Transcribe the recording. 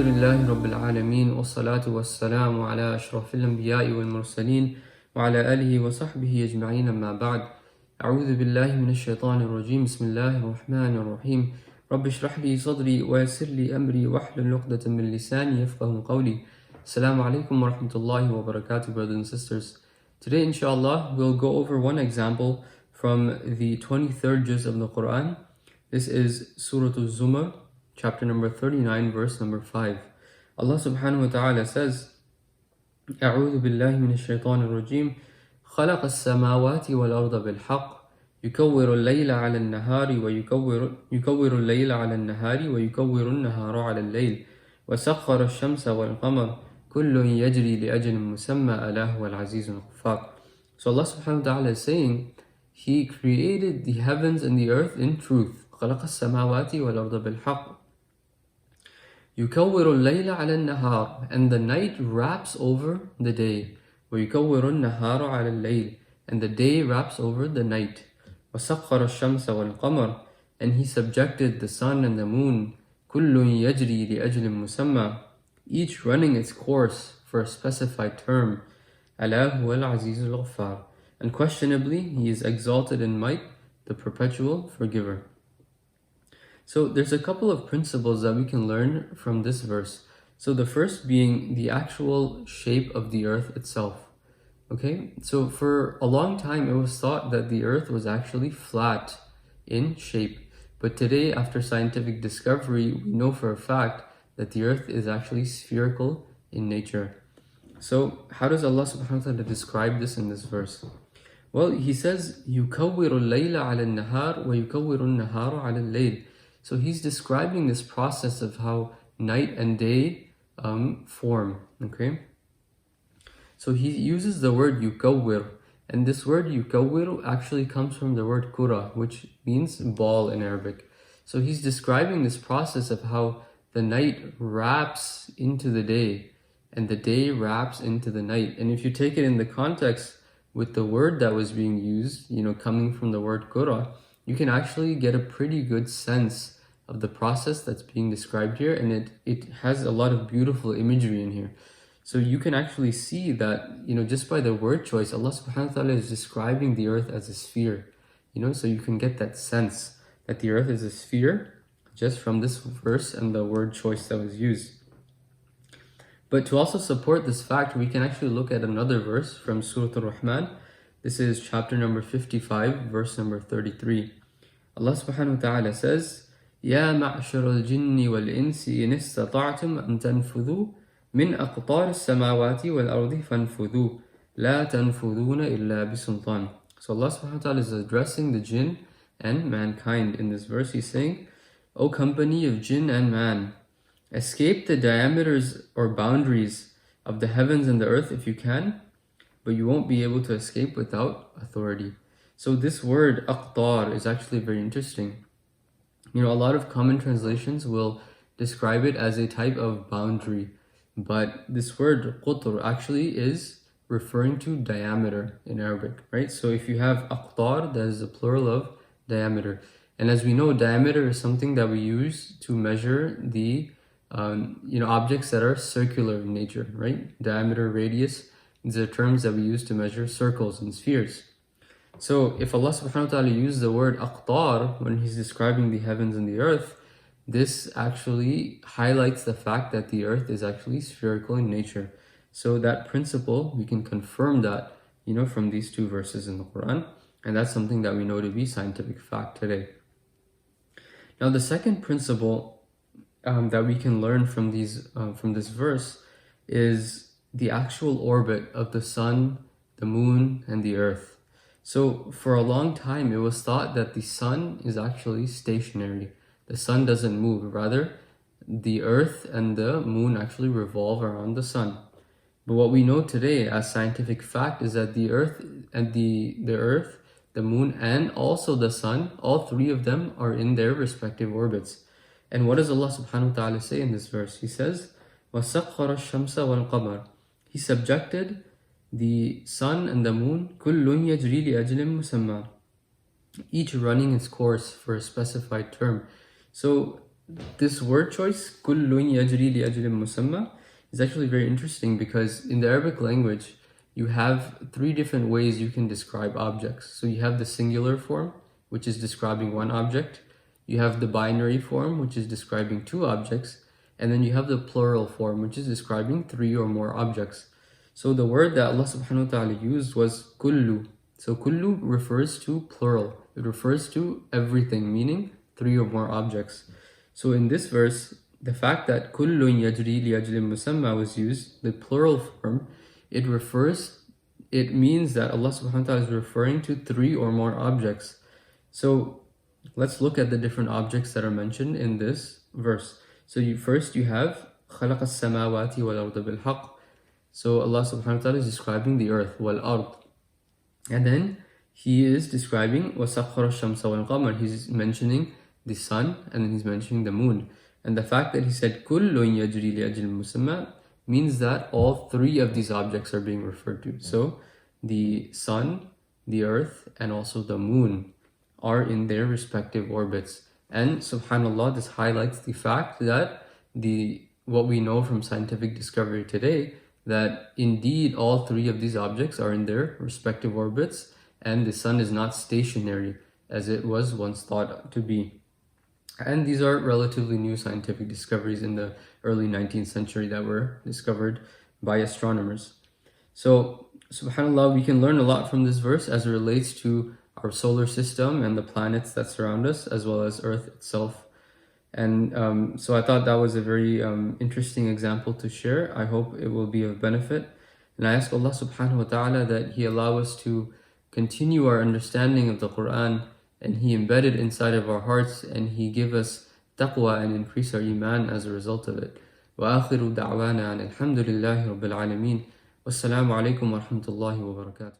لله رب العالمين والصلاة والسلام على أشرف الأنبياء والمرسلين وعلى آله وصحبه أجمعين أما بعد. أعوذ بالله من الشيطان الرجيم. بسم الله الرحمن الرحيم. رب اشرح لي صدري ويسر لي أمري واحلل عقدة من لساني يفقهوا قولي. Assalamu alaikum wa rahmatullahi wa barakatuh, brothers and sisters. Today, Insha'Allah, we'll go over one example from the 23rd juz of the Quran. This is Surah Al-Zumar, chapter number 39, verse number 5. Allah subhanahu wa ta'ala says, أعوذ بالله من الشيطان الرجيم خلق السماوات والأرض بالحق يكور الليل على النهار ويكور الليل على النهار ويكور النهار على الليل وسخر الشمس والقمر كل يجري لأجل مسمى ألا هو العزيز الغفار. So Allah subhanahu wa ta'ala is saying, He created the heavens and the earth in truth. خلق السماوات والأرض بالحق يكور الليل على النهار, and the night wraps over the day. ويكور النهار على الليل, and the day wraps over the night. وسخر الشمس والقمر, and He subjected the sun and the moon. كل يجري لأجل مسمى, each running its course for a specified term. ألا هو العزيز الغفار, unquestionably He is exalted in might, the perpetual forgiver. So there's a couple of principles that we can learn from this verse. So the first being the actual shape of the earth itself. Okay, so for a long time it was thought that the earth was actually flat in shape. But today, after scientific discovery, we know for a fact that the earth is actually spherical in nature. So how does Allah subhanahu wa ta'ala describe this in this verse? Well, He says, يُكَوِّرُ اللَّيْلَ عَلَى النَّهَارِ وَيُكَوِّرُ النَّهَارُ عَلى اللَّيْلِ. So He's describing this process of how night and day form, okay? So He uses the word yukawwir, and this word yukawwir actually comes from the word kura, which means ball in Arabic. So He's describing this process of how the night wraps into the day, and the day wraps into the night. And if you take it in the context with the word that was being used, coming from the word kura, you can actually get a pretty good sense of the process that's being described here, and it has a lot of beautiful imagery in here. So you can actually see that, just by the word choice, Allah subhanahu wa ta'ala is describing the earth as a sphere. So you can get that sense that the earth is a sphere just from this verse and the word choice that was used. But to also support this fact, we can actually look at another verse from Surah Al-Rahman. This is chapter number 55, verse number 33. Allah subhanahu wa ta'ala says, يا معشر الجن والإنس إن استطعتم أن تنفذوا من أقطار السماوات والأرض فانفذوا لا تنفذون إلا بسلطان. So Allah subhanahu wa ta'ala is addressing the jinn and mankind in this verse. He's saying, O company of jinn and man, escape the diameters or boundaries of the heavens and the earth if you can, but you won't be able to escape without authority. So this word aqtar is actually very interesting. A lot of common translations will describe it as a type of boundary, but this word qutr actually is referring to diameter in Arabic, right? So if you have aqtar, that is the plural of diameter. And as we know, diameter is something that we use to measure the objects that are circular in nature, right? Diameter, radius, these are terms that we use to measure circles and spheres. So if Allah subhanahu wa ta'ala used the word aqtar when He's describing the heavens and the earth, this actually highlights the fact that the earth is actually spherical in nature. So that principle, we can confirm that, from these two verses in the Quran, and that's something that we know to be scientific fact today. Now the second principle that we can learn from this verse is the actual orbit of the sun, the moon, and the earth. So for a long time, it was thought that the sun is actually stationary. The sun doesn't move. Rather, the earth and the moon actually revolve around the sun. But what we know today as scientific fact is that the earth and the moon, and also the sun, all three of them are in their respective orbits. And what does Allah subhanahu wa ta'ala say in this verse? He says, وَسَخَّرَ الشَّمْسَ وَالْقَمَرَ. He subjected the sun and the moon, كُلٌّ يَجْرِي لِأَجْلٍ مُسَمَّى, each running its course for a specified term. So this word choice, كُلٌّ يَجْرِي لِأَجْلٍ مُسَمَّى, is actually very interesting because in the Arabic language, you have three different ways you can describe objects. So you have the singular form, which is describing one object. You have the binary form, which is describing two objects. And then you have the plural form, which is describing three or more objects. So the word that Allah subhanahu wa ta'ala used was kullu. So kullu refers to plural. It refers to everything, meaning three or more objects. So in this verse, the fact that kullun yajri li ajlin musamma was used, the plural form, it means that Allah subhanahu wa ta'ala is referring to three or more objects. So let's look at the different objects that are mentioned in this verse. So first you have خَلَقَ السَّمَاوَاتِ وَالْأَرْضَ بِالْحَقِّ. So Allah subhanahu wa ta'ala is describing the earth, وَالْأَرْض. And then He is describing وَسَخَّرَ الشَّمْسَ وَالْقَمَرَ. He's mentioning the sun and then He's mentioning the moon. And the fact that He said كُلٌّ يَجْرِي لِأَجْلٍ مُسَمَّى means that all three of these objects are being referred to. So the sun, the earth, and also the moon are in their respective orbits. And subhanAllah, this highlights the fact that what we know from scientific discovery today, that indeed all three of these objects are in their respective orbits, and the sun is not stationary as it was once thought to be. And these are relatively new scientific discoveries in the early 19th century that were discovered by astronomers. So subhanAllah, we can learn a lot from this verse as it relates to our solar system and the planets that surround us, as well as Earth itself. And so I thought that was a very interesting example to share. I hope it will be of benefit. And I ask Allah subhanahu wa ta'ala that He allow us to continue our understanding of the Quran, and He embed it inside of our hearts, and He give us taqwa and increase our iman as a result of it. وآخر دعوانا أن الحمد لله رب العالمين والسلام عليكم ورحمة الله وبركاته.